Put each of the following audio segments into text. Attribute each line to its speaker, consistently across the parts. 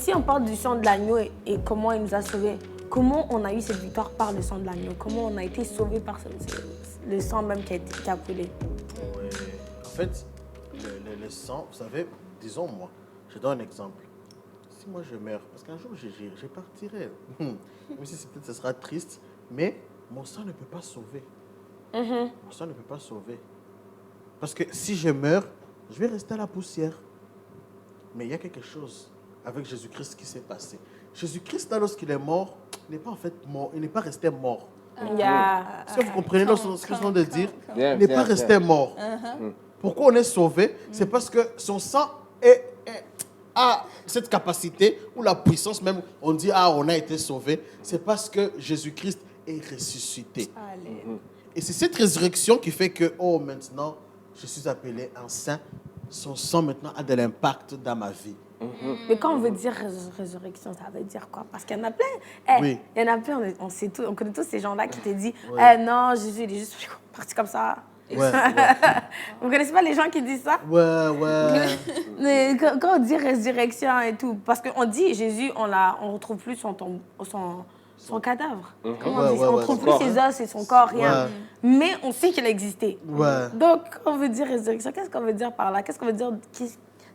Speaker 1: si on parle du sang de l'agneau et comment il nous a sauvés, comment on a eu cette victoire par le sang de l'agneau? Comment on a été sauvés par le sang même qui a coulé?
Speaker 2: Ouais. En fait, le sang, vous savez, disons moi, je donne un exemple. Si moi je meurs, parce qu'un jour je partirai, même si peut-être ce sera triste, mais mon sang ne peut pas sauver. Mon sang ne peut pas sauver. Parce que si je meurs, je vais rester à la poussière. Mais il y a quelque chose avec Jésus-Christ qui s'est passé. Jésus-Christ, là, lorsqu'il est mort, il n'est pas en fait mort, il n'est pas resté mort. Est-ce que vous comprenez ce que je viens de dire? Il n'est pas resté mort. Pourquoi on est sauvé? C'est parce que son sang a cette capacité, ou la puissance même, on dit, on a été sauvé. C'est parce que Jésus-Christ est ressuscité. Et c'est cette résurrection qui fait que, maintenant, je suis appelé un saint. Son sang, maintenant, a de l'impact dans ma vie.
Speaker 1: Mais quand on veut dire résurrection, ça veut dire quoi? Parce qu'il y en a plein.
Speaker 2: Oui.
Speaker 1: Il y en a plein, on connaît tous ces gens-là qui te disent non, Jésus, il est juste parti comme ça.
Speaker 2: Ouais.
Speaker 1: Vous connaissez pas les gens qui disent ça?
Speaker 2: Ouais.
Speaker 1: Mais quand on dit résurrection et tout, parce qu'on dit Jésus, on retrouve plus son cadavre. Comment on dit? On retrouve plus ses os et son corps, rien. Mais on sait qu'il a existé. Donc, quand on veut dire résurrection, qu'est-ce qu'on veut dire par là? Qu'est-ce qu'on veut dire?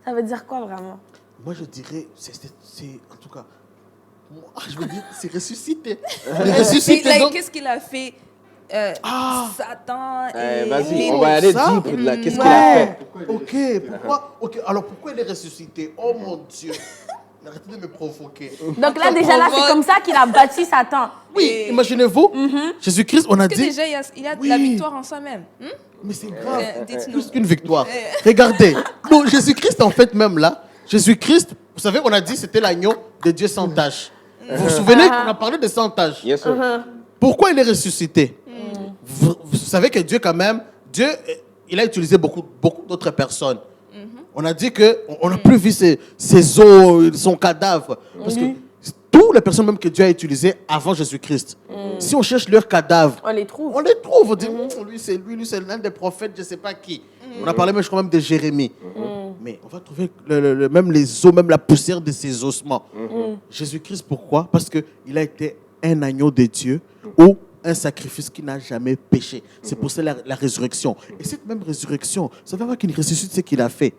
Speaker 1: Ça veut dire quoi vraiment?
Speaker 2: Moi, je dirais, c'est en tout cas, je veux dire, c'est ressuscité. Ressuscité. Donc...
Speaker 3: Qu'est-ce qu'il a fait Satan et...
Speaker 4: Vas-y, on va aller deep là. Qu'est-ce qu'il a fait?
Speaker 2: Alors, pourquoi il est ressuscité? Oh mon Dieu. Arrêtez de me provoquer.
Speaker 1: Donc là, déjà, là, c'est comme ça qu'il a battu Satan.
Speaker 2: Oui, imaginez-vous, Jésus-Christ, on a dit...
Speaker 3: Déjà, il a de la victoire en soi-même.
Speaker 2: Mais c'est grave, plus qu'une victoire. Regardez, donc, Jésus-Christ, en fait, même là, Jésus-Christ, vous savez, on a dit c'était l'agneau de Dieu sans tache. Vous vous souvenez qu'on a parlé de sans tache?
Speaker 4: Yes, sir.
Speaker 2: Pourquoi il est ressuscité? Vous savez que Dieu, quand même, il a utilisé beaucoup d'autres personnes. On a dit qu'on n'a plus vu ses os, son cadavre. Parce que toutes les personnes même que Dieu a utilisées avant Jésus-Christ, si on cherche leurs cadavres,
Speaker 1: on les trouve.
Speaker 2: On dit, lui, c'est l'un des prophètes, je ne sais pas qui. On a parlé même, je crois, même de Jérémie. Mais on va trouver même les os, même la poussière de ses ossements. Jésus-Christ, pourquoi? Parce qu'il a été un agneau de Dieu ou un sacrifice qui n'a jamais péché. C'est pour ça la résurrection. Et cette même résurrection, vous savez avoir qu'il ressuscite ce qu'il a fait.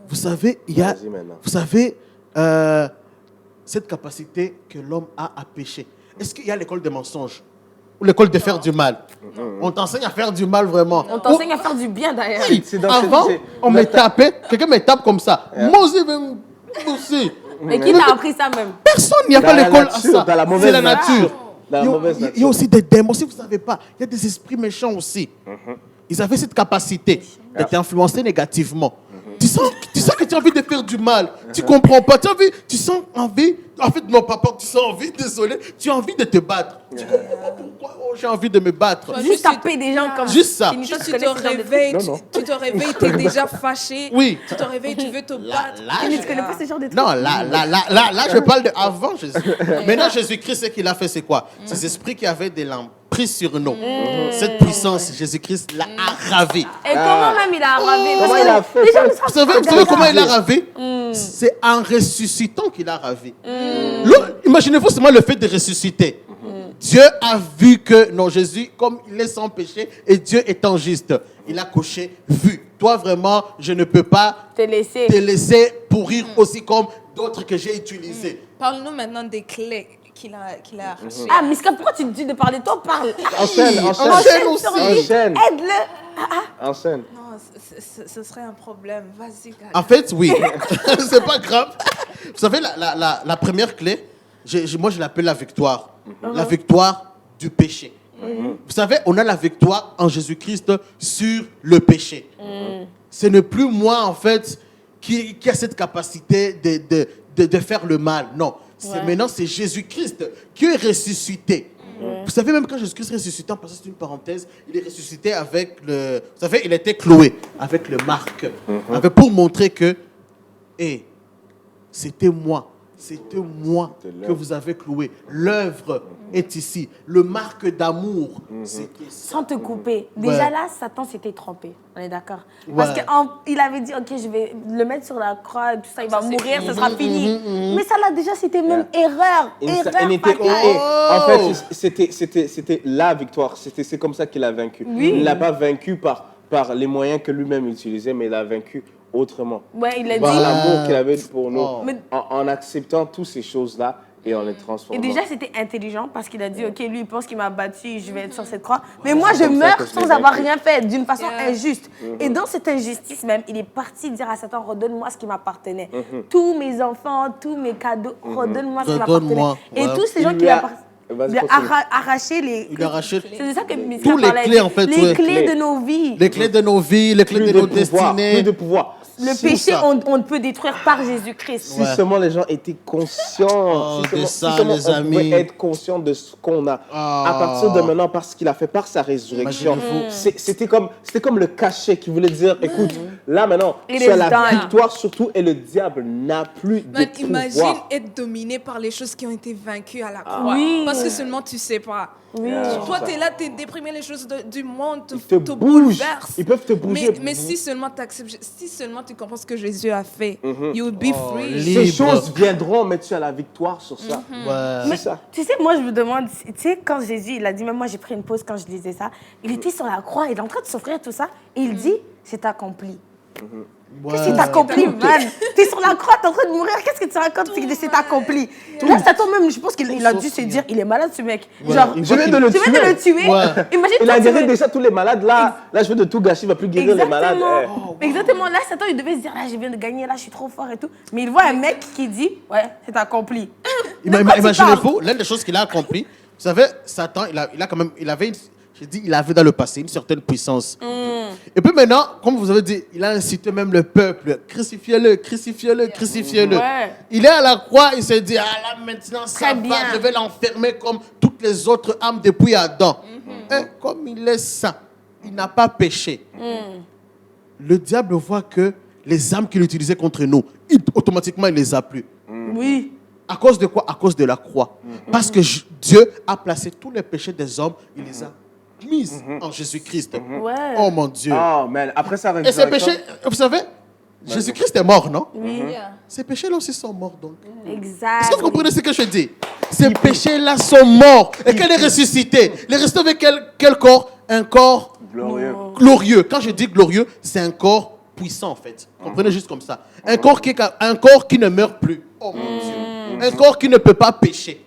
Speaker 2: Vous savez, cette capacité que l'homme a à pécher. Est-ce qu'il y a l'école des mensonges ou l'école de faire du mal? On t'enseigne à faire du mal vraiment.
Speaker 1: On t'enseigne à faire du bien d'ailleurs.
Speaker 2: Oui, avant, on me tapait, quelqu'un me tape comme ça. Moi aussi.
Speaker 1: Mais qui t'a appris ça même?
Speaker 2: Personne, il n'y a pas l'école à ça.
Speaker 4: C'est
Speaker 2: la nature. Il y a aussi des démons, si vous ne savez pas. Il y a des esprits méchants aussi. Ils avaient cette capacité d'être influencés négativement. Tu sens que tu as envie de faire du mal. Tu ne comprends pas. Tu sens envie. En fait, non, papa, tu sens envie, désolé. Tu as envie de te battre. Tu ne comprends pas pourquoi j'ai envie de me battre.
Speaker 1: Juste taper des gens comme ça.
Speaker 2: Juste ça.
Speaker 3: Tu te réveilles, tu es déjà fâché.
Speaker 2: Oui.
Speaker 3: Tu te réveilles, tu veux te battre.
Speaker 1: Tu ne connais pas ce genre de trucs.
Speaker 2: Non, là, je parle de avant Jésus. Maintenant, Jésus-Christ, ce qu'il a fait, c'est quoi? Ces esprits qui avaient des l'emprise sur nous. Cette puissance, Jésus-Christ l'a ravi.
Speaker 1: Et comment même il a ravi?
Speaker 4: Comment il a fait?
Speaker 2: Vous savez comment il a ravi? C'est en ressuscitant qu'il a ravi. Imaginez-vous seulement le fait de ressusciter. Dieu a vu que, non, Jésus, comme il est sans péché, et Dieu étant juste, il a coché, vu. Toi, vraiment, je ne peux pas te laisser pourrir aussi comme d'autres que j'ai utilisés.
Speaker 3: Parle-nous maintenant des clés qu'il a arrachées.
Speaker 1: Ah, Miska, pourquoi tu te dis de parler? Toi, parle.
Speaker 2: Enchaîne aussi.
Speaker 1: Aide-le.
Speaker 4: Enchaîne.
Speaker 3: Non, ce serait un problème. Vas-y, gars.
Speaker 2: En fait, oui. C'est pas grave. Vous savez, la première clé, moi, je l'appelle la victoire. La victoire du péché. Vous savez, on a la victoire en Jésus-Christ sur le péché. Ce n'est plus moi, en fait, qui a cette capacité de faire le mal. Non. Maintenant, c'est Jésus-Christ qui est ressuscité. Vous savez, même quand Jésus-Christ est ressuscité, en passant, c'est une parenthèse, il est ressuscité avec le... Vous savez, il était cloué avec le marque. Pour montrer que, c'était moi c'était moi que vous avez cloué. L'œuvre est ici. Le marque d'amour, c'était ça.
Speaker 1: Sans te couper. Déjà là, Satan s'était trompé. On est d'accord? Parce qu'il avait dit, OK, je vais le mettre sur la croix, tout ça, il va mourir, ce sera fini. Mais ça là, déjà, c'était même erreur.
Speaker 4: En fait, c'était la victoire. C'est comme ça qu'il a vaincu.
Speaker 1: Oui.
Speaker 4: Il ne l'a pas vaincu par les moyens que lui-même utilisait, mais il a vaincu autrement.
Speaker 1: Ouais, il a
Speaker 4: par
Speaker 1: dit.
Speaker 4: l'amour qu'il avait pour nous,
Speaker 1: Mais-
Speaker 4: en acceptant toutes ces choses-là et en les transformant.
Speaker 1: Et déjà, c'était intelligent parce qu'il a dit, OK, lui, il pense qu'il m'a battu, je vais être sur cette croix. Mais moi, je
Speaker 4: comme ça
Speaker 1: meurs
Speaker 4: que je
Speaker 1: sans
Speaker 4: l'ai
Speaker 1: avoir
Speaker 4: vaincu.
Speaker 1: rien fait, d'une façon injuste. Et dans cette injustice même, il est parti dire à Satan, redonne-moi ce qui m'appartenait. Tous mes enfants, tous mes cadeaux, redonne-moi ce qui m'appartenait.
Speaker 2: Redonne-moi.
Speaker 1: Et tous ces gens
Speaker 4: Il
Speaker 1: qui
Speaker 4: lui a-
Speaker 1: il a arraché les...
Speaker 2: Il a arraché
Speaker 1: C'est de ça que Miska
Speaker 2: tous les
Speaker 1: parlait.
Speaker 2: clés, en fait.
Speaker 1: Les
Speaker 2: ouais.
Speaker 1: clés de nos vies.
Speaker 2: Les clés de nos vies, les clés
Speaker 4: Plus
Speaker 2: de
Speaker 4: de
Speaker 2: nos
Speaker 4: pouvoir,
Speaker 2: destinées.
Speaker 4: plus de pouvoir.
Speaker 1: Le
Speaker 2: C'est
Speaker 1: péché,
Speaker 2: ça.
Speaker 1: on peut détruire par Jésus-Christ.
Speaker 4: Si seulement les gens étaient conscients,
Speaker 2: de ça,
Speaker 4: seulement
Speaker 2: les
Speaker 4: on
Speaker 2: amis.
Speaker 4: pouvait être conscients de ce qu'on a à partir de maintenant, parce qu'il a fait par sa résurrection. C'était comme le cachet qui voulait dire, écoute, là maintenant,
Speaker 1: It
Speaker 4: tu as
Speaker 1: is
Speaker 4: la
Speaker 1: done.
Speaker 4: victoire surtout et le diable n'a plus de
Speaker 3: Man, imagine
Speaker 4: pouvoir.
Speaker 3: être dominé par les choses qui ont été vaincues à la croix.
Speaker 1: Oui.
Speaker 3: Parce que seulement tu sais pas.
Speaker 1: Oui.
Speaker 3: Toi, tu es là, tu es déprimé, les choses du monde
Speaker 4: Ils te
Speaker 3: te
Speaker 4: bougent.
Speaker 3: bouleversent.
Speaker 4: Ils peuvent te bouger.
Speaker 3: Mais si seulement tu acceptes, si seulement tu comprends ce que Jésus a fait, you will be free.
Speaker 2: libre.
Speaker 4: Ces choses viendront, mais tu as la victoire sur ça.
Speaker 2: Ouais.
Speaker 4: C'est ça.
Speaker 1: Tu sais, moi, je me demande, tu sais, quand Jésus, il a dit, même moi, j'ai pris une pause quand je lisais ça, il était sur la croix, il est en train de souffrir, tout ça, et il dit, c'est accompli. Qu'est-ce qui t'accomplit, man? T'es sur la croix, t'es en train de mourir, qu'est-ce que tu racontes? C'est accompli. Là, Satan même, je pense qu'il a dû se dire, il est malade, ce mec. Genre,
Speaker 4: Je viens de le
Speaker 1: tu viens de le tuer.
Speaker 2: Ouais.
Speaker 1: Imagine
Speaker 4: Il
Speaker 1: toi,
Speaker 4: a
Speaker 1: tu
Speaker 4: guéri
Speaker 1: veux-
Speaker 4: déjà tous les malades. Là, je veux de tout gâcher, il ne va plus guérir les malades.
Speaker 1: Exactement. Exactement. Là, Satan, il devait se dire, là, je viens de gagner, là, je suis trop fort et tout. Mais il voit un mec qui dit, ouais, c'est accompli.
Speaker 2: Imaginez-vous, l'une des choses qu'il a accompli, vous savez, Satan, il avait dans le passé une certaine puissance. Et puis maintenant, comme vous avez dit, il a incité même le peuple, crucifiez-le, crucifiez-le, crucifiez-le.
Speaker 1: Ouais.
Speaker 2: Il est à la croix, il s'est dit, ah là maintenant ça
Speaker 1: Très
Speaker 2: va,
Speaker 1: bien.
Speaker 2: je vais l'enfermer comme toutes les autres âmes depuis Adam. Et comme il est saint, il n'a pas péché. Le diable voit que les âmes qu'il utilisait contre nous, automatiquement il les a plus.
Speaker 1: Oui.
Speaker 2: À cause de quoi? À cause de la croix. Parce que Dieu a placé tous les péchés des hommes, il les a mis en Jésus-Christ.
Speaker 1: Ouais.
Speaker 2: Oh mon Dieu.
Speaker 4: Oh, man, après sa
Speaker 2: Et ces
Speaker 4: résurrection.
Speaker 2: péchés, vous savez, Jésus-Christ est mort, non?
Speaker 1: Oui.
Speaker 2: Ces péchés-là aussi sont morts, donc.
Speaker 1: Exact.
Speaker 2: Est-ce que vous comprenez ce que je dis? Ces péchés-là sont morts. Et qu'elle est ressuscité. Il est ressuscité avec quel corps? Un corps glorieux. Quand je dis glorieux, c'est un corps puissant, en fait. Comprenez juste comme ça. Un corps qui ne meurt plus. Oh mon Dieu. Un corps qui ne peut pas pécher.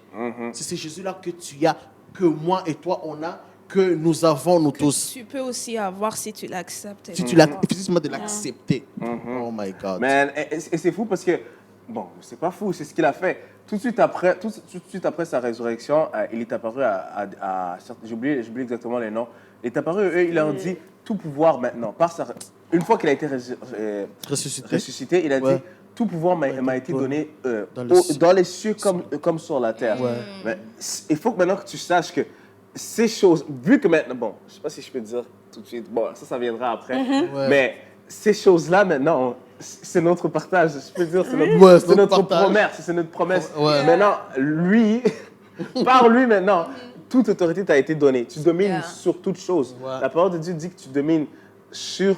Speaker 2: C'est ce Jésus-là que tu as, que moi et toi, on a, que nous avons, nous tous.
Speaker 3: Tu peux aussi avoir si tu l'acceptes.
Speaker 2: Si tu l'as, effectivement, de l'accepter. Oh my God.
Speaker 4: Man, et c'est fou parce que, bon, c'est pas fou, c'est ce qu'il a fait. Tout de suite après sa résurrection, il est apparu j'ai oublié exactement les noms. Il est apparu, eux, il leur dit tout pouvoir maintenant. Une fois qu'il a été ressuscité, il a dit tout pouvoir m'a été donné dans les cieux comme sur la terre. Mais il faut que maintenant que tu saches que ces choses, vu que maintenant, bon, je sais pas si je peux dire tout de suite, bon, ça viendra après, mais ces choses-là maintenant, c'est notre partage, je peux dire, c'est notre promesse, c'est notre promesse. Maintenant, lui, par lui maintenant, toute autorité t'a été donnée. Tu domines sur toute chose. La parole de Dieu dit que tu domines sur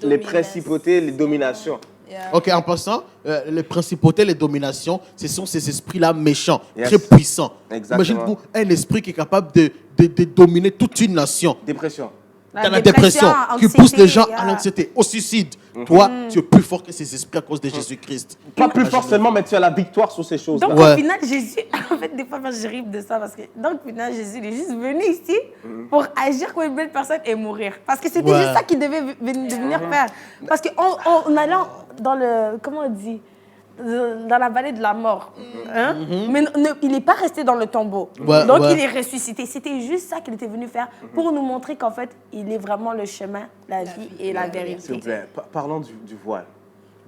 Speaker 4: les principautés, les dominations.
Speaker 2: Ok, en passant, les principautés, les dominations, ce sont ces esprits-là méchants, très puissants. Imagine-vous un esprit qui est capable de dominer toute une nation.
Speaker 4: Dépression.
Speaker 2: Dans la dépression, qui pousse les gens à l'anxiété, au suicide. Toi, tu es plus fort que ces esprits à cause de Jésus-Christ.
Speaker 4: Pas plus forcément, mais tu as la victoire sur ces choses-là.
Speaker 1: Donc, au final, Jésus, en fait, des fois, moi, je ris de ça parce que, donc, au final, Jésus, il est juste venu ici pour agir comme une belle personne et mourir. Parce que c'était juste ça qu'il devait venir faire. Parce qu'en allant dans le, comment on dit, dans la vallée de la mort. Hein? Mais il n'est pas resté dans le tombeau. Donc, il est ressuscité. C'était juste ça qu'il était venu faire pour nous montrer qu'en fait, il est vraiment le chemin, la vie et la vérité.
Speaker 4: S'il vous plaît, parlons du voile.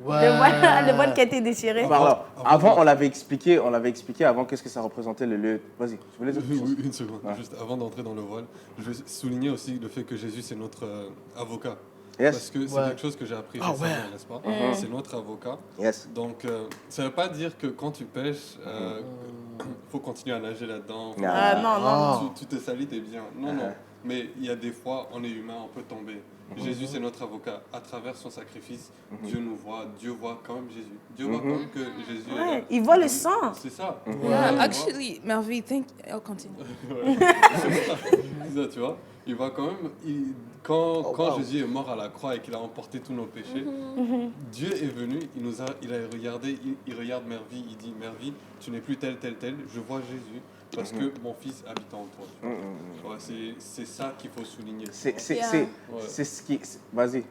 Speaker 1: Le voile qui a été déchiré.
Speaker 4: Alors, avant, on l'avait expliqué avant qu'est-ce que ça représentait le lieu. Vas-y, tu voulais dire quelque chose?
Speaker 5: Oui, une seconde. Juste avant d'entrer dans le voile, je veux souligner aussi le fait que Jésus, c'est notre avocat. Parce que c'est quelque chose que j'ai appris récemment, n'est-ce pas? C'est notre avocat. Donc, ça ne veut pas dire que quand tu pêches, il faut continuer à nager là-dedans.
Speaker 1: Non.
Speaker 5: Tu te salis, t'es bien. Non. Mais il y a des fois, on est humain, on peut tomber. Jésus, c'est notre avocat. À travers son sacrifice, Dieu nous voit. Dieu voit quand même Jésus. Dieu voit quand même que Jésus est là.
Speaker 1: Il voit le sang.
Speaker 5: C'est ça.
Speaker 3: Actually, Mervi, continue.
Speaker 5: C'est ça, tu vois. Il voit quand même... Quand Jésus est mort à la croix et qu'il a emporté tous nos péchés, Dieu est venu, il a regardé, il regarde Mervi, il dit, Mervi, tu n'es plus tel, je vois Jésus. Parce que mon fils habite en toi. C'est ça qu'il faut souligner.
Speaker 4: C'est ce qui... Vas-y.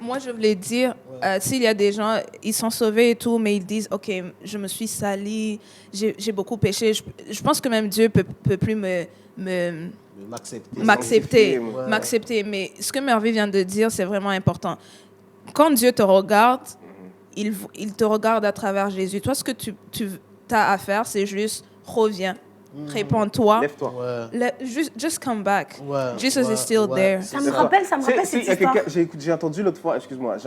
Speaker 3: Moi, je voulais dire, s'il y a des gens, ils sont sauvés et tout, mais ils disent, OK, je me suis sali, j'ai beaucoup péché. Je pense que même Dieu peut plus m'accepter. Mais ce que Mervi vient de dire, c'est vraiment important. Quand Dieu te regarde, il te regarde à travers Jésus. Toi, ce que tu as à faire, c'est juste reviens. Réponds-toi.
Speaker 4: Lève-toi.
Speaker 3: Just come back. Jesus is still there.
Speaker 1: Ça me rappelle cette histoire.
Speaker 4: J'ai entendu l'autre fois, excuse-moi,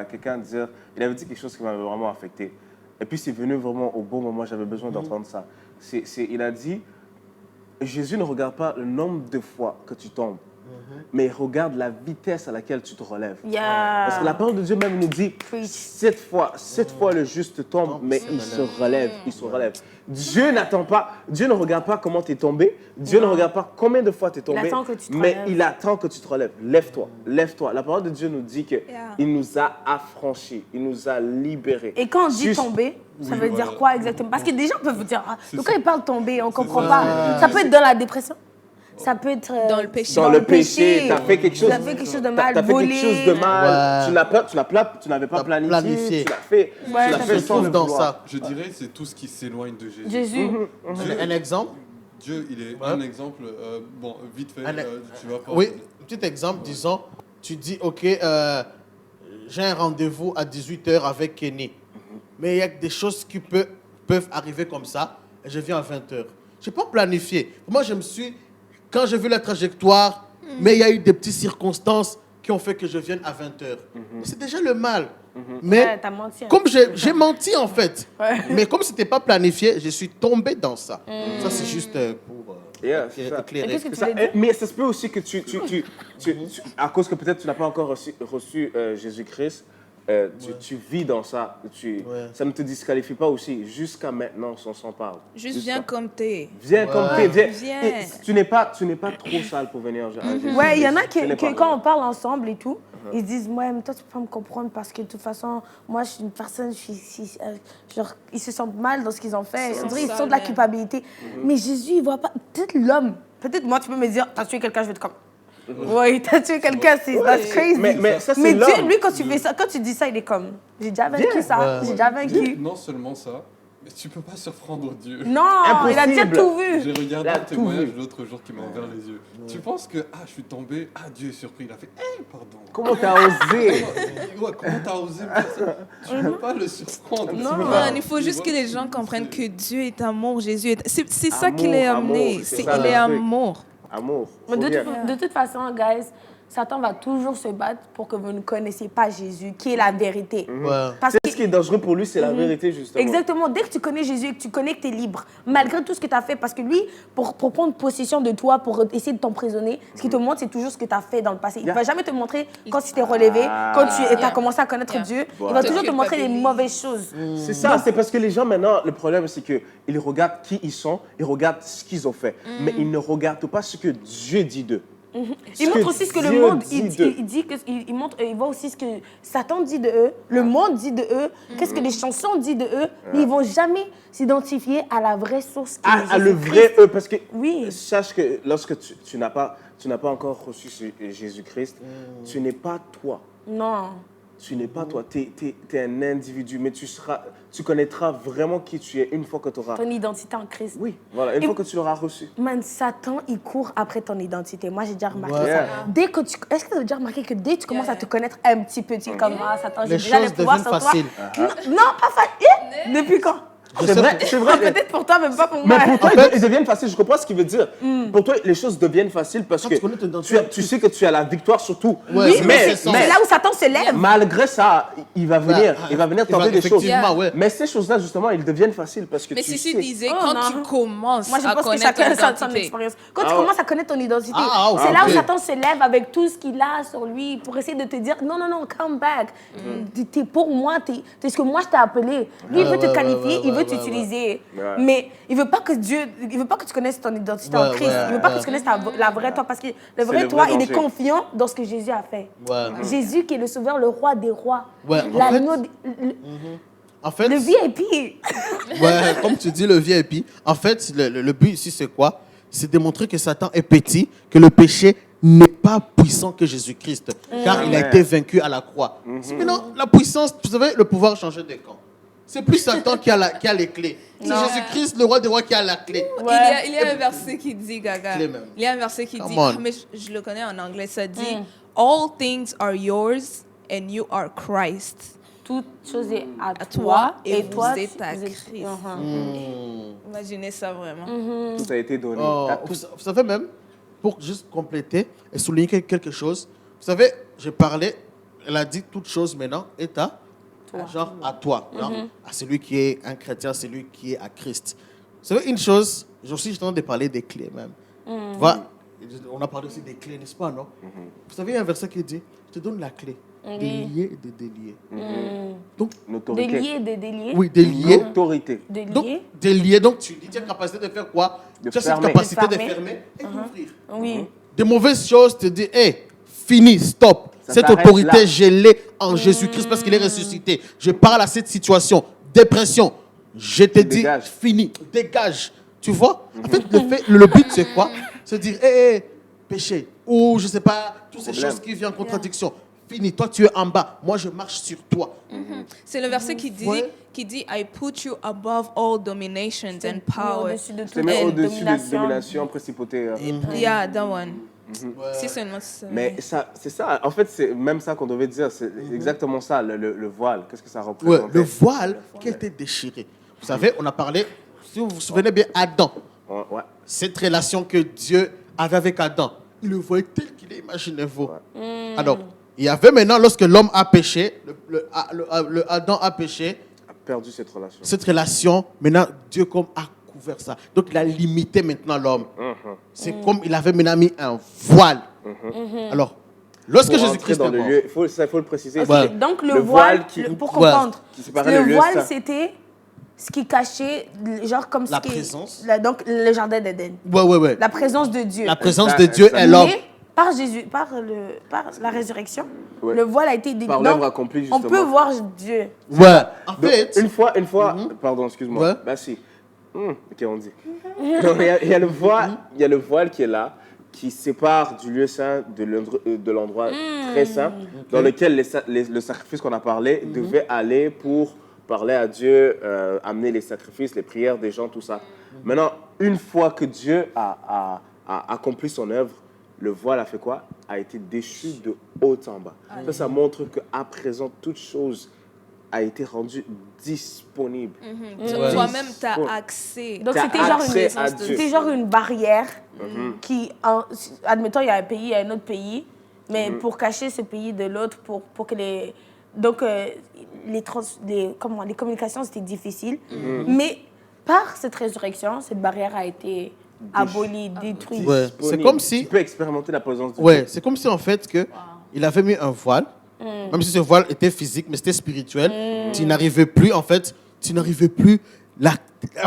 Speaker 4: quelqu'un dire, il avait dit quelque chose qui m'avait vraiment affecté. Et puis c'est venu vraiment au bon moment, j'avais besoin d'entendre ça. Il a dit, Jésus ne regarde pas le nombre de fois que tu tombes, mais il regarde la vitesse à laquelle tu te relèves. Parce que la parole de Dieu même nous dit, 7 fois le juste tombe, mais il se relève. Dieu n'attend pas, Dieu ne regarde pas comment tu es tombé, Dieu ne regarde pas combien de fois tu es tombé, mais il attend que tu te relèves. Lève-toi. La parole de Dieu nous dit qu'il nous a affranchis, il nous a libérés.
Speaker 1: Et quand on dit tomber, ça veut dire quoi exactement? Parce que des gens peuvent vous dire, quand ils parlent tomber, on ne comprend pas. Ça peut être dans la dépression. Ça peut être
Speaker 3: dans le péché.
Speaker 4: Dans le péché, tu as fait quelque chose.
Speaker 1: Tu as fait quelque chose de mal,
Speaker 4: tu n'avais pas planifié. Tu l'as fait sans le vouloir.
Speaker 5: Je dirais c'est tout ce qui s'éloigne de Jésus.
Speaker 1: Jésus.
Speaker 2: Un exemple?
Speaker 5: Dieu, il est un exemple. Bon, vite fait, tu vas pas...
Speaker 2: Oui, petit exemple, disons, tu dis, OK, j'ai un rendez-vous à 18h avec Kenny. Mais il y a des choses qui peuvent arriver comme ça, et je viens à 20h. Je n'ai pas planifié. Moi, quand j'ai vu la trajectoire, mais il y a eu des petites circonstances qui ont fait que je vienne à 20h. C'est déjà le mal. Mais
Speaker 1: t'as menti,
Speaker 2: comme j'ai menti en fait, mais comme ce n'était pas planifié, je suis tombé dans ça. Ça, c'est juste pour éclairer.
Speaker 4: Mais ça se peut aussi que à cause que peut-être tu n'as pas encore reçu Jésus-Christ, tu vis dans ça. Ça ne te disqualifie pas aussi. Jusqu'à maintenant, on s'en parle.
Speaker 3: Juste viens comme t'es.
Speaker 4: Viens comme t'es. Tu n'es pas trop sale pour venir.
Speaker 1: Ouais, il y en a qui quand on parle ensemble et tout, ils disent, ouais, mais toi, tu peux pas me comprendre parce que de toute façon, moi, je suis une personne, genre, ils se sentent mal dans ce qu'ils ont fait. On dirait qu'ils sentent de la culpabilité. Mais Jésus, il voit pas. Peut-être l'homme. Peut-être moi, tu peux me dire, t'as tué quelqu'un, je vais te comme. Oui, t'as tué quelqu'un, c'est crazy.
Speaker 4: Mais ça, c'est
Speaker 1: mais
Speaker 4: l'homme.
Speaker 1: Dieu, lui, quand tu fais ça, quand tu dis ça, il est comme, j'ai déjà vaincu ça, j'ai déjà vaincu.
Speaker 5: Non seulement ça, mais tu peux pas surprendre Dieu.
Speaker 1: Non, il a déjà tout vu.
Speaker 5: J'ai regardé un témoignage l'autre jour qui m'a ouvert les yeux. Tu penses que, je suis tombé, Dieu est surpris, il a fait, pardon.
Speaker 4: Comment t'as osé?
Speaker 5: Comment t'as osé faire ça? Tu peux pas le surprendre.
Speaker 3: Non, il faut juste que les gens comprennent que Dieu est amour, Jésus est... C'est ça qui l'a amené, il est amour.
Speaker 4: Amour.
Speaker 1: De toute façon, guys, Satan va toujours se battre pour que vous ne connaissiez pas Jésus, qui est la vérité.
Speaker 4: Parce que ce qui est dangereux pour lui, c'est la vérité, justement.
Speaker 1: Exactement. Dès que tu connais Jésus et que tu connais que tu es libre, malgré tout ce que tu as fait, parce que lui, pour prendre possession de toi, pour essayer de t'emprisonner, ce qu'il te montre, c'est toujours ce que tu as fait dans le passé. Il ne va jamais te montrer quand tu t'es relevé, quand tu as commencé à connaître Dieu. Il va toujours te montrer les mauvaises choses.
Speaker 4: C'est ça, c'est parce que les gens, maintenant, le problème, c'est qu'ils regardent qui ils sont, ils regardent ce qu'ils ont fait, mais ils ne regardent pas ce que Dieu dit d'eux.
Speaker 1: Il montre aussi ce que le monde il voit aussi ce que Satan dit de eux, le monde dit de eux, qu'est-ce que les chansons disent de eux, mais ils vont jamais s'identifier à la vraie source qui est
Speaker 4: le vrai eux, parce que
Speaker 1: oui.
Speaker 4: Sache que lorsque tu n'as pas encore reçu Jésus-Christ, tu n'es pas toi.
Speaker 1: Non.
Speaker 4: Tu n'es pas toi, tu es un individu, mais tu connaîtras vraiment qui tu es une fois que tu auras...
Speaker 1: Ton identité en Christ.
Speaker 4: Oui, voilà, une fois que tu l'auras reçu.
Speaker 1: Man, Satan, il court après ton identité. Moi, j'ai déjà remarqué ça. Est-ce que tu as déjà remarqué que dès que tu commences à te connaître un petit peu, tu es comme, Satan, j'ai déjà les pouvoirs sur toi. Non, pas facile. Depuis quand?
Speaker 4: C'est vrai.
Speaker 1: Peut-être pour toi, mais pas pour
Speaker 4: Mais
Speaker 1: moi.
Speaker 4: pour toi, ils deviennent faciles. Je comprends ce qu'il veut dire. Pour toi, les choses deviennent faciles parce
Speaker 2: Quand
Speaker 4: que
Speaker 2: tu connais ton identité.
Speaker 4: tu sais que tu as la victoire sur tout.
Speaker 2: Ouais,
Speaker 1: Oui,
Speaker 2: mais
Speaker 1: c'est là où Satan se lève.
Speaker 4: malgré ça, il va venir tenter des choses.
Speaker 2: Effectivement, ouais.
Speaker 4: Mais ces choses-là, justement, ils deviennent faciles parce que
Speaker 3: Mais
Speaker 4: tu
Speaker 3: si
Speaker 4: sais.
Speaker 3: tu disais,
Speaker 1: Oh,
Speaker 3: quand
Speaker 1: non.
Speaker 3: tu commences
Speaker 1: Moi, je
Speaker 3: à
Speaker 1: pense que
Speaker 3: connaître
Speaker 1: chacun
Speaker 3: ton
Speaker 1: a son
Speaker 3: identité,
Speaker 1: expérience. Quand tu
Speaker 4: Ah ouais.
Speaker 1: commences à connaître ton identité,
Speaker 2: Ah,
Speaker 1: c'est là où
Speaker 2: ok.
Speaker 1: Satan se lève avec tout ce qu'il a sur lui pour essayer de te dire non, come back. T'es pour moi, t'es ce que moi je t'ai appelé. Lui, il veut te qualifier, il veut t'utiliser.
Speaker 4: Ouais.
Speaker 1: Mais il veut pas que il veut pas que tu connaisses ton identité en Christ. Il veut pas que tu connaisses la vraie toi parce que le vrai
Speaker 4: le
Speaker 1: toi,
Speaker 4: vrai
Speaker 1: il est
Speaker 4: danger.
Speaker 1: confiant dans ce que Jésus a fait.
Speaker 2: Ouais.
Speaker 1: Jésus qui est le sauveur, le roi des rois.
Speaker 2: Ouais, en
Speaker 1: L'agneau,
Speaker 2: En fait,
Speaker 1: le VIP.
Speaker 2: ouais, comme tu dis, le VIP. En fait, le but ici, c'est quoi? C'est démontrer que Satan est petit, que le péché n'est pas puissant que Jésus-Christ, car il a été vaincu à la croix. Maintenant, la puissance, vous savez, le pouvoir change de camp. C'est plus Satan qui a les clés. C'est Jésus-Christ, le roi des rois, qui a la clé.
Speaker 3: il y a un verset qui dit, Gaga,
Speaker 2: Clé même.
Speaker 3: il y a un verset qui
Speaker 2: Come
Speaker 3: dit,
Speaker 2: on.
Speaker 3: mais je le connais en anglais, ça dit, All things are yours and you are Christ.
Speaker 1: Toute chose est à
Speaker 3: toi,
Speaker 1: toi
Speaker 3: et
Speaker 1: et toi,
Speaker 3: vous êtes à Christ. Imaginez ça vraiment.
Speaker 4: Tout a été donné.
Speaker 2: Oh,
Speaker 4: T'as tout.
Speaker 2: vous savez même, pour juste compléter et souligner quelque chose, vous savez, j'ai parlé, elle a dit toute chose maintenant est à toi. Genre à toi, genre, à celui qui est un chrétien, celui qui est à Christ. Vous savez une chose, je suis en train de parler des clés même. Voilà, on a parlé aussi des clés, n'est-ce pas, non? Vous savez, il y a un verset qui dit, je te donne la clé de lier et de délier. Donc,
Speaker 1: De
Speaker 4: Autorité.
Speaker 1: lier, de délier.
Speaker 2: oui, délier.
Speaker 4: Autorité.
Speaker 1: De
Speaker 2: Donc,
Speaker 1: lier.
Speaker 2: délier, donc tu as capacité de faire quoi?
Speaker 4: De
Speaker 2: Tu as cette
Speaker 4: fermer.
Speaker 2: capacité
Speaker 1: De
Speaker 2: de
Speaker 1: fermer.
Speaker 2: fermer et d'ouvrir.
Speaker 1: Oui.
Speaker 2: Des mauvaises choses te disent, hé, fini, stop.
Speaker 4: Ça
Speaker 2: Cette
Speaker 4: s'arrête
Speaker 2: autorité,
Speaker 4: là.
Speaker 2: je l'ai en Jésus-Christ parce qu'il est ressuscité. Je parle à cette situation, dépression. Je te dis,
Speaker 4: Dégage.
Speaker 2: fini, dégage. Tu vois? En fait, le but, c'est quoi? C'est dire, hé, péché. Ou, je sais pas, toutes ces
Speaker 4: Problème.
Speaker 2: choses qui viennent en contradiction. Fini, toi, tu es en bas. Moi, je marche sur toi.
Speaker 3: C'est le verset qui dit,
Speaker 2: Ouais.
Speaker 3: I put you above all dominations and power.
Speaker 1: Au-dessus de
Speaker 4: C'est
Speaker 1: toute
Speaker 4: même au-dessus de
Speaker 1: domination.
Speaker 4: domination, principauté.
Speaker 3: Yeah, that one. Si seulement ça.
Speaker 4: Mais ça, c'est ça. En fait, c'est même ça qu'on devait dire. C'est exactement ça, le voile. Qu'est-ce que ça
Speaker 2: Ouais,
Speaker 4: représente?
Speaker 2: le voile qui a été déchiré. Vous savez, on a parlé, si vous vous souvenez bien, Adam.
Speaker 4: Ouais.
Speaker 2: Cette relation que Dieu avait avec Adam, il le voyait tel qu'il est, imaginez-vous. Alors, il y avait maintenant, lorsque l'homme a péché, le Adam a péché,
Speaker 4: A perdu cette relation.
Speaker 2: cette relation, maintenant, Dieu comme a couvert ça. Donc, il a limité maintenant l'homme. C'est comme il avait maintenant mis un voile. Alors, lorsque
Speaker 4: Pour
Speaker 2: Jésus-Christ
Speaker 4: entrer
Speaker 2: est
Speaker 4: dans le
Speaker 2: mort,
Speaker 4: lieu, il faut le préciser.
Speaker 2: Ouais.
Speaker 4: c'est
Speaker 1: Donc le
Speaker 4: le
Speaker 1: voile,
Speaker 4: voile qui-
Speaker 1: pour
Speaker 2: Ouais.
Speaker 1: comprendre,
Speaker 4: qui séparait le lieu
Speaker 1: voile
Speaker 4: saint.
Speaker 1: c'était ce qui cachait, genre comme
Speaker 2: La
Speaker 1: ce qui
Speaker 2: présence.
Speaker 1: donc le jardin d'Éden,
Speaker 2: ouais.
Speaker 1: la présence de Dieu.
Speaker 2: La présence
Speaker 4: Ça-
Speaker 2: de Dieu
Speaker 4: ça-
Speaker 2: est l'homme.
Speaker 1: Mais par Jésus, par la résurrection,
Speaker 4: Ouais.
Speaker 1: le voile a été délié.
Speaker 4: Par l'œuvre accomplie,
Speaker 1: On
Speaker 4: justement.
Speaker 1: peut voir Dieu.
Speaker 2: Ouais. En
Speaker 4: Donc,
Speaker 2: fait,
Speaker 4: une fois, pardon, excuse-moi.
Speaker 2: Ouais.
Speaker 4: Bah si. Ok, on dit. Donc, il y a le voile qui est là, qui sépare du lieu saint de l'endroit très saint, dans lequel le sacrifice qu'on a parlé devait aller pour parler à Dieu, amener les sacrifices, les prières des gens, tout ça. Maintenant, une fois que Dieu a accompli son œuvre, le voile a fait quoi? A été déchu de haut en bas. Ça montre qu'à présent, toute chose a été rendue disponible.
Speaker 3: Toi-même, tu as accès.
Speaker 1: Donc
Speaker 4: T'as
Speaker 1: c'était genre
Speaker 4: accès
Speaker 1: une
Speaker 4: à Dieu.
Speaker 1: c'était genre une barrière qui, admettons, il y a un pays, il y a un autre pays, mais pour cacher ce pays de l'autre, pour que les les communications c'était difficile, mais par cette résurrection, cette barrière a été abolie, détruite.
Speaker 2: ouais, c'est
Speaker 4: Disponible.
Speaker 2: comme si,
Speaker 4: Tu peux expérimenter la présence de Dieu.
Speaker 2: ouais, c'est comme si en fait que il avait mis un voile, même si ce voile était physique, mais c'était spirituel. Tu n'arrivais plus en fait, à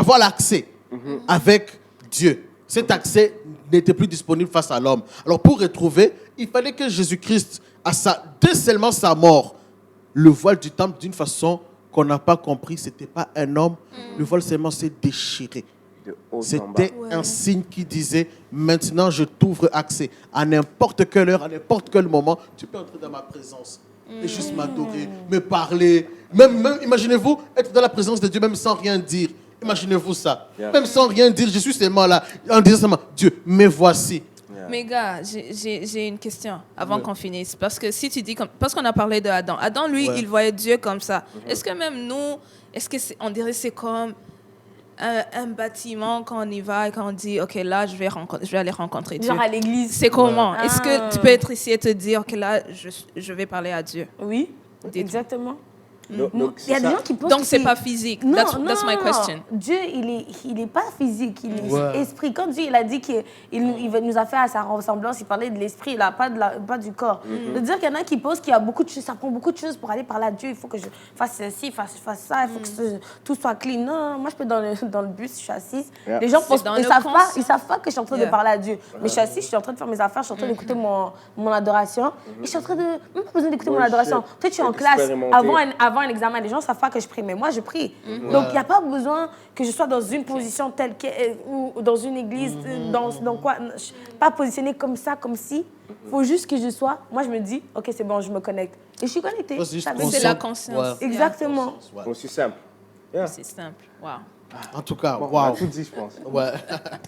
Speaker 2: avoir l'accès avec Dieu. Cet accès n'était plus disponible face à l'homme. Alors pour retrouver, il fallait que Jésus-Christ, dès seulement sa mort, le voile du temple d'une façon qu'on n'a pas compris, c'était pas un homme. Le voile seulement s'est déchiré.
Speaker 4: De haut en bas.
Speaker 2: C'était un signe qui disait, maintenant je t'ouvre accès. À n'importe quelle heure, à n'importe quel moment, tu peux entrer dans ma présence. Et juste m'adorer, me parler. Même, imaginez-vous, être dans la présence de Dieu, même sans rien dire. Imaginez-vous ça.
Speaker 4: Yeah.
Speaker 2: Même sans rien dire, je suis seulement là, en disant seulement, Dieu, me voici.
Speaker 3: Mais gars, j'ai une question avant qu'on finisse. Parce que si tu dis, parce qu'on a parlé de Adam. Adam, lui,
Speaker 2: Ouais.
Speaker 3: il voyait Dieu comme ça. Est-ce que même nous, on dirait c'est comme un bâtiment quand on y va et quand on dit, OK, là, je vais aller rencontrer Dieu.
Speaker 1: Genre à l'église.
Speaker 3: C'est comment?
Speaker 1: Ouais.
Speaker 3: Est-ce que tu peux être ici et te dire, OK, là, je vais parler à Dieu?
Speaker 1: Oui, exactement.
Speaker 4: Donc,
Speaker 1: Il y a des gens qui pensent
Speaker 3: Donc,
Speaker 1: que
Speaker 3: c'est pas physique.
Speaker 1: Non,
Speaker 3: That's my
Speaker 1: non.
Speaker 3: question.
Speaker 1: Dieu, il est pas physique, il est esprit. Quand Dieu il a dit qu'il nous a fait à sa ressemblance, il parlait de l'esprit, là, pas du corps. C'est-à-dire qu'il y en a qui pensent qu'il y a beaucoup de choses, ça prend beaucoup de choses pour aller parler à Dieu. Il faut que je fasse ceci, fasse ça, il faut que tout soit clean. Non, moi je peux dans le bus, je suis assise. Les gens pensent, ils savent pas que je suis en train de parler à Dieu. Mais je suis assise, je suis en train de faire mes affaires, je suis en train d'écouter mon adoration. Et je suis en train de, même pas besoin d'écouter mon adoration. Peut-être je suis en classe avant un examen, les gens savent pas que je prie, mais moi je prie. Donc il n'y a pas besoin que je sois dans une position telle ou dans une église, dans quoi, pas positionnée comme ça, comme si. Il faut juste que je sois, moi je me dis, ok c'est bon, je me connecte. Et je suis connectée.
Speaker 3: C'est la conscience.
Speaker 1: Exactement.
Speaker 4: Aussi simple.
Speaker 3: C'est simple. Wow.
Speaker 2: En tout cas,
Speaker 4: On a tout dit, je pense.
Speaker 2: Ouais.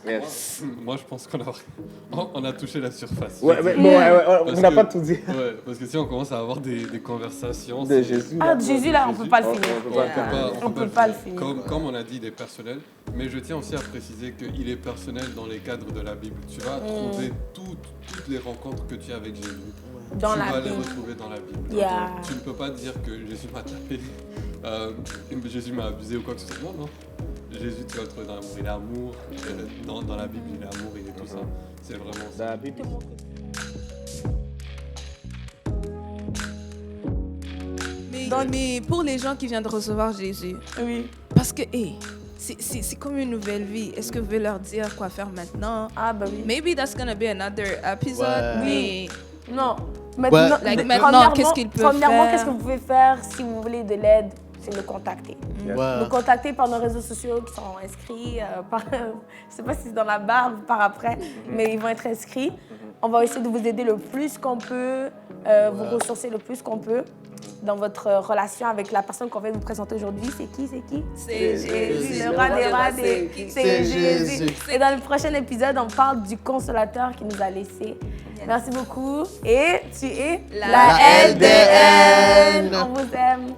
Speaker 4: Yes.
Speaker 5: Moi, je pense qu'on a touché la surface.
Speaker 4: On n'a pas tout dit.
Speaker 5: Ouais, parce que si on commence à avoir des conversations...
Speaker 4: De Jésus.
Speaker 1: De Jésus, là, on ne peut pas le finir.
Speaker 5: On
Speaker 1: peut pas le finir.
Speaker 5: Comme on a dit, il est personnel. Mais je tiens aussi à préciser qu'il est personnel dans les cadres de la Bible. Tu vas trouver toutes les rencontres que tu as avec Jésus. Tu vas les retrouver dans la Bible.
Speaker 1: Yeah.
Speaker 5: Tu ne peux pas dire que Jésus m'a tapé, Jésus m'a abusé ou quoi que ce soit. Non. Jésus, tu vas le trouver dans l'amour. Il est amour. Dans la Bible, il est amour, il est tout ça. C'est vraiment ça.
Speaker 4: Dans la Bible.
Speaker 3: Mais pour les gens qui viennent de recevoir Jésus, parce que c'est comme une nouvelle vie. Est-ce que vous voulez leur dire quoi faire maintenant?
Speaker 1: Ah, bah oui.
Speaker 3: Maybe that's gonna be another episode. Mais
Speaker 1: non. Maintenant,
Speaker 3: qu'est-ce qu'il peut faire?
Speaker 1: Premièrement, qu'est-ce que vous pouvez faire si vous voulez de l'aide? C'est me contacter. Me contacter par nos réseaux sociaux qui sont inscrits. Je ne sais pas si c'est dans la barre ou par après, mais ils vont être inscrits. On va essayer de vous aider le plus qu'on peut, vous ressourcer le plus qu'on peut dans votre relation avec la personne qu'on va vous présenter aujourd'hui. C'est qui? C'est Jésus, le roi des rois, c'est Jésus. Et dans le prochain épisode, on parle du consolateur qui nous a laissés. Merci beaucoup. Et tu es
Speaker 2: la LDN.
Speaker 1: On vous aime.